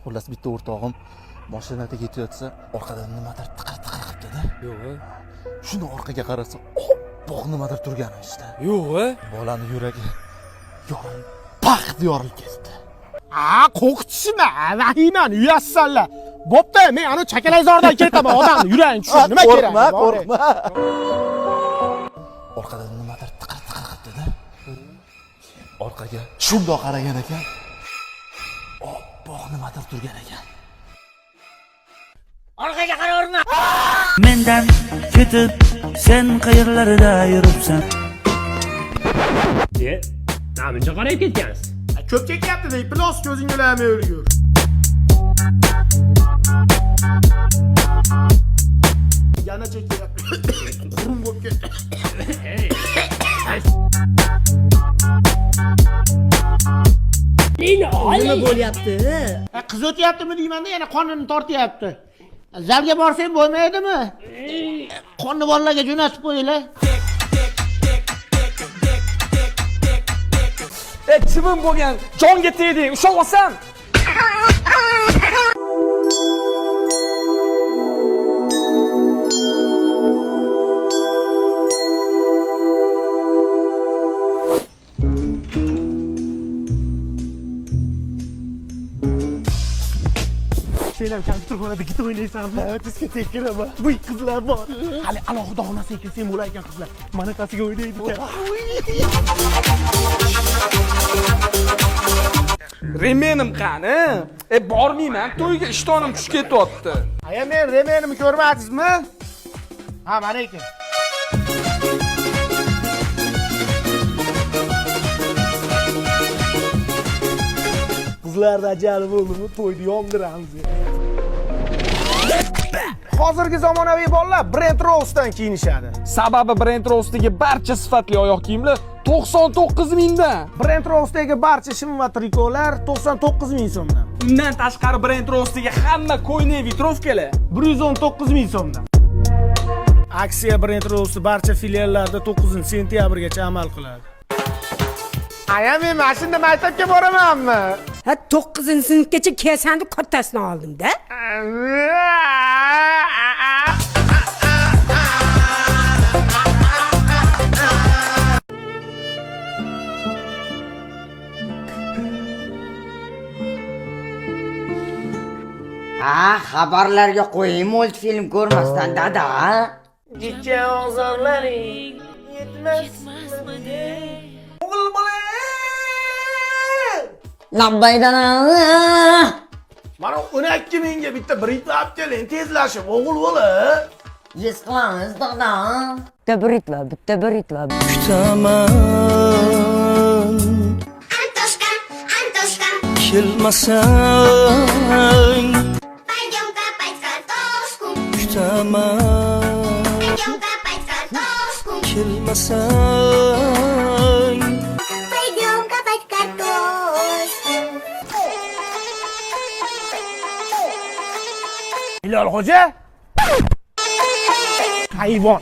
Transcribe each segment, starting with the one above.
Xullas bitta o'rtog'im mashinada ketayotsa, orqadan nimadir tiqir qilibdi-da. Yo'q. Shuni orqaga qarasa, oppoq nimadir turgani işte. Yo'q. Bolani yuragi yorim paxt yorilib ketdi. Qo'rqitishma, vahimani uyasizlar. Bo'pti, men ana chakalazordan ketaman, odamni yuragini tushir. Nima kerak? Qo'rqma. Orqadan nimadir tiqir qilibdi-da. Orqaga shundoq qaragan ekan. Oppoq nimadir turgan ekan. Orqaga qaraverma. Mendan ketib sen qayerlarda yuribsan? Namuncha qarayib ketgansiz? Ko'p chekyapti deb, plos ko'zingni olamay o'lgur. Yana chekyapti. Qurum bo'lib ketdi. Nima bo'lyapti? Qiz o'tyaptimi deyman-da, yana qonini tortyapti. Zalga borsang bo'lmaydimi? Qonni bolalarga jo'natib qo'yinglar. Chivin bo'lgan, jonga tegding, ushlab olsam. Sen ham kompyuterxonada git o'ynaysanmi? Ha, diskotek kiraman. Voy qizlar bor. Hali alohida xonasiga kelsang bo'lar ekan qizlar. Manaqasiga o'ynaydi ekan. Remenim qani? Bormayman, to'yga ishtonim tushib ketyapti. Aya men remenimni ko'rmadingizmi? Ha, mana ekan. Qizlarda ajali bo'ldimi, to'yni yondiramiz. Hozirgi zamonaviy bolalar Brent Rose'dan kiyinishadi. Sababi Brent Rose'dagi barcha sifatli oyoq kiyimlar 99 mingdan. Brent Rose'dagi barcha shim va trikolar 99 ming so'mdan. Undan tashqari Brent Rose'dagi hamma ko'yni vitrovkalar 119 ming so'mdan. Aksiya Brent Rose barcha filiallarda 9-sentyabrgacha amal qiladi. Aya men mashinada maktabga boramanmi? Ha 9-sinfgacha kesandi kattasini oldim-da. Xabarlarga qo'ying multfilm ko'rmasdan dada. Jicha ozorlaring yetmasmidi? O'g'il bola! Labbaydana. Mana 12 mingga bitta britva olib keling, tezlashib o'g'il bola. Yes qilamiz dada. Bitta britva. Kutaman Antoshka kelmasang, Пойдем копать картошку kutaman Пойдем копать картошку kelmasang. Пойдем копать картошку Hilol xo'ja? Hayvon.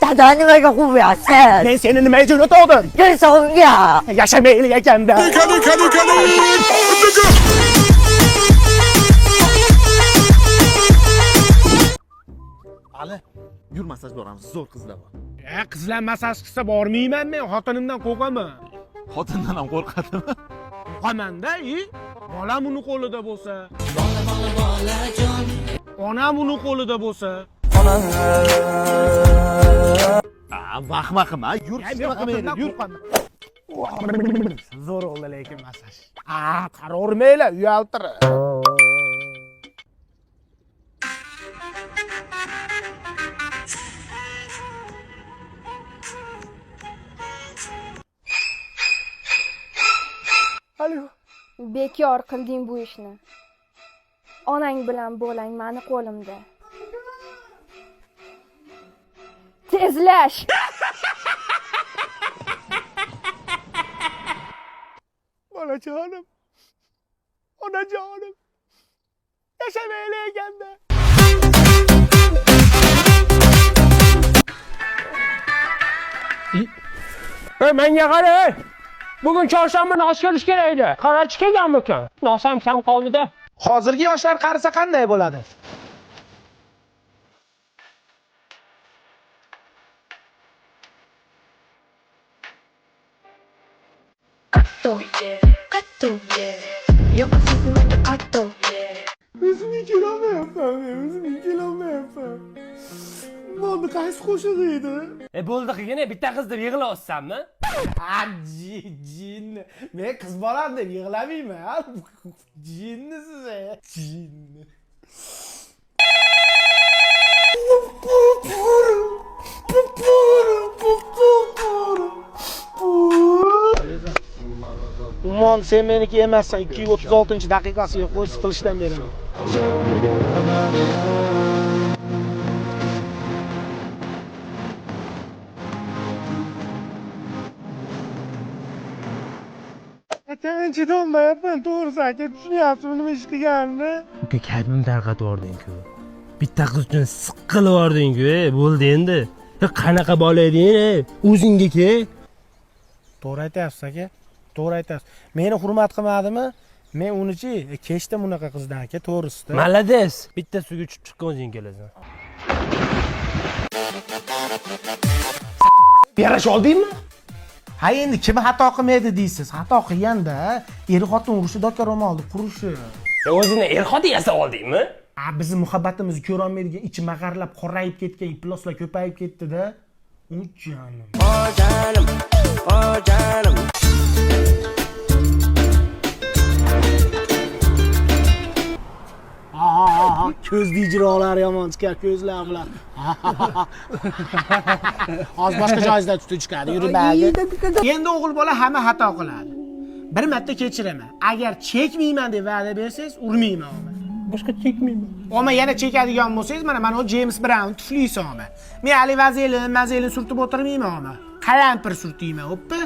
Dada nimaga quvyapsiz? Men seni nimaga jo'natdim? Gulsovga. Yashamaylik ekanda. Ali, yur masaj boramiz, zo'r qizlar bor. Qizlar masaj qilsa bormayman men, xotinimdan qo'rqaman. Xotindan ham qo'rqadimi? Qo'rqaman-da, bolam uni qo'lida bo'lsa. Onam uni qo'lida bo'lsa. Vahma qilma, yur, nima qilmaydi, yur. Zo'r bo'ldi lekin masaj. Qaravermaylar, uyaltirib. Alo. Bekor qilding bu ishni. Onang bilan bolang meni qo'limda. Tezlash. Onajonim. Onajonim. Yashamaylik ekanda. Menga qara. Bugun chorshanba nos kelish kerak edi. Qarachi kelganmikan? Nosam kam qoldi-da. Hozirgi yoshlar qarasa qanday bo'ladi? O'zimga kelolmayapman. Bo'ldi, qaysi qo'shiq edi? Bo'ldi qilgin, bitta qiz deb yig'layapsanmi? Jin. Men qiz bolam deb yig'lamayman. Jinnisiz, jinni. Umon, sen meniki emassan. 236-daqiqasiga qo'yib qilishdan beraman. Chidolmayapman, to'g'risi aka, tushunyapsizmi nima ish qilganimni? Uka kalbim tarqatibording-ku. Bitta qiz uchun siqqilib yording-ku, bo'ldi endi. Qanaqa bola eding, o'zingga kel. To'g'ri aytyapsiz aka. To'g'ri aytyapsiz. Meni hurmat qilmadimi? Men uni-chi, kechda bunaqa qizdan aka, to'g'risida. Malades. Bitta suvga tushib chiqqan o'zing kelasan. Yarash oldingmi? Ha endi kim xato qilmaydi deysiz? Xato qilganda er-xotin urushi doka ro'molni qurishi. O'zingni er-xotin yasa oldingmi? Bizning muhabbatimizni ko'ra olmaydigan ichi mag'arlab qorayib ketgan iploslar ko'payib ketdi-da. O jonim. O jonim. O jonim. Ko'z ijrolar yomon chiqar, ko'zlar bilan. Hozir boshqa joyingizdan tutib chiqadi, yurmaydi. Endi o'g'il bola hamma xato qiladi. Bir marta kechiraman. Agar chekmayman deb va'da bersangiz, urmayman. Boshqa chekmayman. Ama yana chekadigan bo'lsangiz, mana o James Brown tuflisi olma. Men hali vazelin surtib o'tirmayman ama. Qalampir surtayman, o'ppa.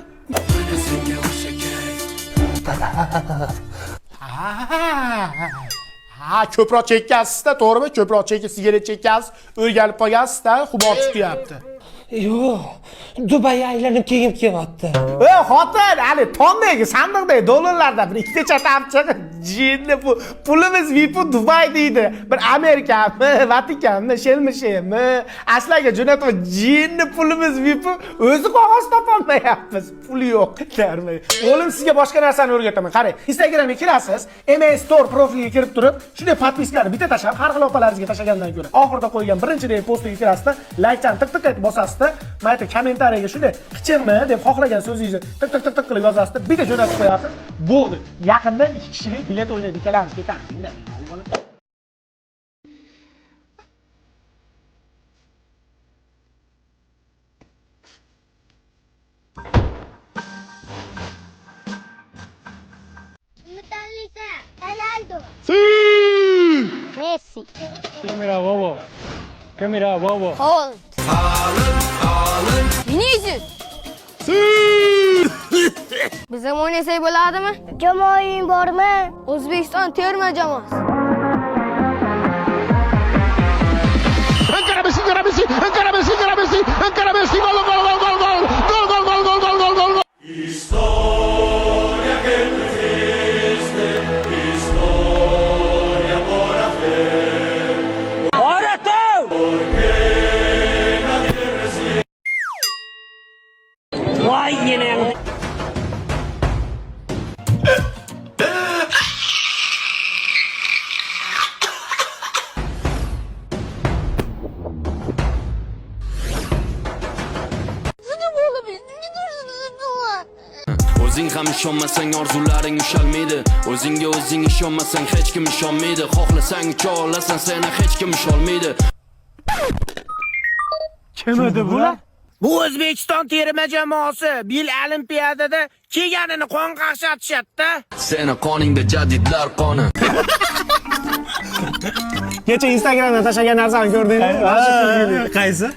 Ha, ko'proq chekkasizda, to'g'rimi? Ko'proq chekib sigaret chekkasiz, o'rganib qolgansizda, xumor chiqyapti. Yo'q, Dubayga aylanib kelyapti. Xotin, hali tondagi sandiqdagi dollarlardan bir ikkita chatapchi jinni pulimiz VIP Dubay deydi. Bir Amerikami, Vatikanmi, shelmi, aslaga jo'natib jinni pulimiz VIP o'zi qog'oz topolmayapmiz. Pul yo'q, darmay. O'g'lim sizga boshqa narsani o'rgataman. Qarang, Instagramga kirasiz, MS Store profiliga kirib turib, shunday podpiskani bitta tashlab, har xil opalaringizga tashlagandan ko'ra, oxirida qo'ygan birinchi postiga kirasizda, like-dan tic etib bosasiz. Mayda kommentariyaga shunday qichirmi deb xohlagan so'zingizni tic qilib yozasiz, bitta jo'natib qo'yasiz. Bo'ldi. Yaqinda 2 kishilik bilet o'ynaydi kelamiz, ketamiz. Metallica, Ronaldo, Messi, Kamera bobo. Holt. Vinicius. Biz ham o'ynasak bo'ladimi? jamoang bormi? O'zbekiston terma jamoasi. Ankara Messi, gol. Historia que no existe, historia por hacer. ¡Ahora tú! Porque nadie resiste. Vay yine. O'zing ham ishonmasang orzularing ushalmaydi. O'zingga o'zing ishonmasang hech kim ishonmaydi. Xohlasang ucha olasan, seni hech kim isholmaydi. Kim edi bular? Bu O'zbekiston terma jamoasi Bil Olimpiadada kelganini qon qaqshatishadi-da. Seni qoningda jadidlar qoni. Kecha Instagramdan tashlagan narsani ko'rdingmi? Qaysi?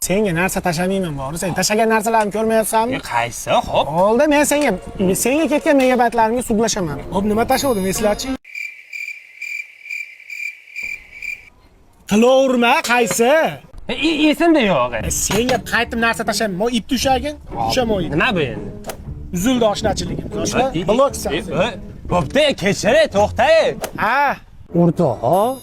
Senga narsa tashlamayman bor. Sen tashlagan narsalarni ko'rmayapsanmi? Qaysi? Xo'p. Oldi men senga ketgan megabaytlarimga sudlashaman. Xo'p, nima tashladim eslatchi? Qilaverma, qaysi? Esimda yo'q. Senga qaytib narsa tashlamayman. Mo ip tushagin, tushamoy. Nima bu endi? Uzildi oshnachiligim. Oshna, bloksan. Bo'pti, kechir, to'xta. Ha, O'rtoq,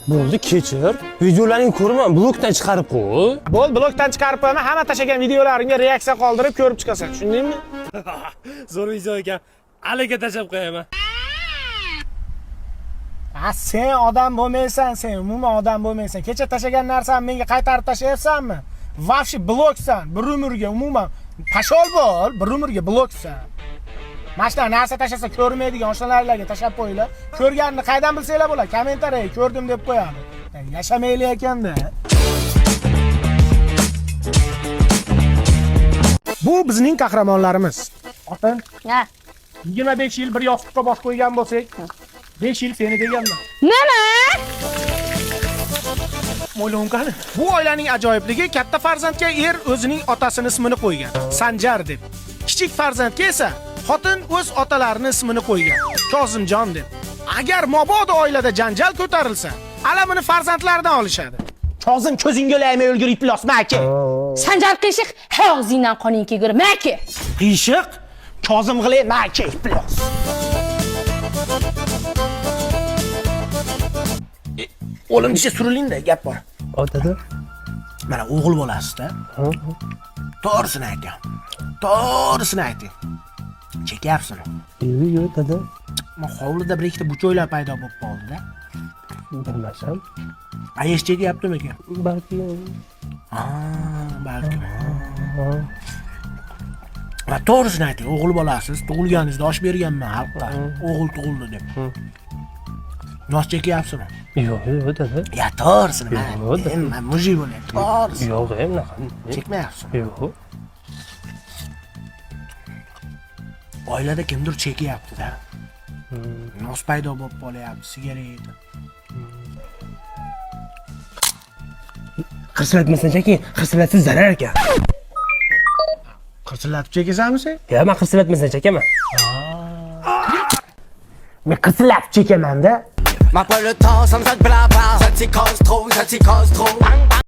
bo'ldi, kechir. Videolaring ko'raman, blokdan chiqarib qo'y. bo'l, blokdan chiqarib qo'yaman, hamma tashlagan videolaringga reaksiya qoldirib ko'rib chiqasan, tushundingmi? Zo'r video ekan. Aliga tashlab qo'yaman. Ha, sen odam bo'lmaysan, sen umuman odam bo'lmaysan. Kecha tashlagan narsamni menga qaytarib tashlayapsanmi? Vafshi bloksan, bir umrga umuman tashol bo'l, bir umrga bloksan. Mana shunaqa narsa tashlasa ko'rmaydigan oshnalarga tashlab qo'yinglar. Ko'rganini qaydan bilsanglar bo'ladi? Kommentariyaga ko'rdim deb qo'yadi. Yashamayli ekanda. Bu bizning qahramonlarimiz. Xotin, Ha. 25 yil bir yostiqqa bosh qo'ygan bo'lsak, 5 yil seni deganman. Nima? O'ylayman qani. Bu oilaning ajoyibligi katta farzandga o'zining otasini ismini qo'ygan, Sanjar deb. Kichik farzandga esa xotin o'z otalarining ismini qo'ygan, Kozimjon deb. Agar mabodo oilada janjal ko'tarilsa, alamini farzandlaridan olishadi. Kozim ko'zingga olaymi o'lgur iflos maki. Sanjar Qiyshiq og'zingdan qoning kelgur maki. Qiyshiq Kozim g'ilay maki iflos. O'limcha surilinda gap bor. Otadi. Mana o'g'il bolasizda. To'g'risini aytgan. To'g'risini ayting. Chekyapsizmi? Yo'q, dada. Men hovlida bir ikkita buchoylar paydo bo'lib qoldi-da. Bilmasam. Ayesh chekyaptimi ekan? Balki. Balki. Va to'g'risini ayting, o'g'il bolasiz, tug'ilganingizda osh berganman xalqqa. O'g'il tug'ildi deb. Nos chekyapsizmi? Yo'q, dada. Ya to'g'risini Yo'q, men mujib bo'laman. To'g'risini. Yo'q, unaqa. Chekmayapsizmi? Yo'q. Oilada kimdir chekyapti-da. Nos paydo bo'lib qolyapti, sigaret. Qirsilatmasan cheking, qirsilatsiz zarar ekan. Qirsillatib chekasanmi sen? Yo'q, men qirsilatmasan chekaman. Men qirsillatib chekaman-da. M'appelle le temps, ça me sac blabla. Ça t'y cause trop, ça t'y cause trop.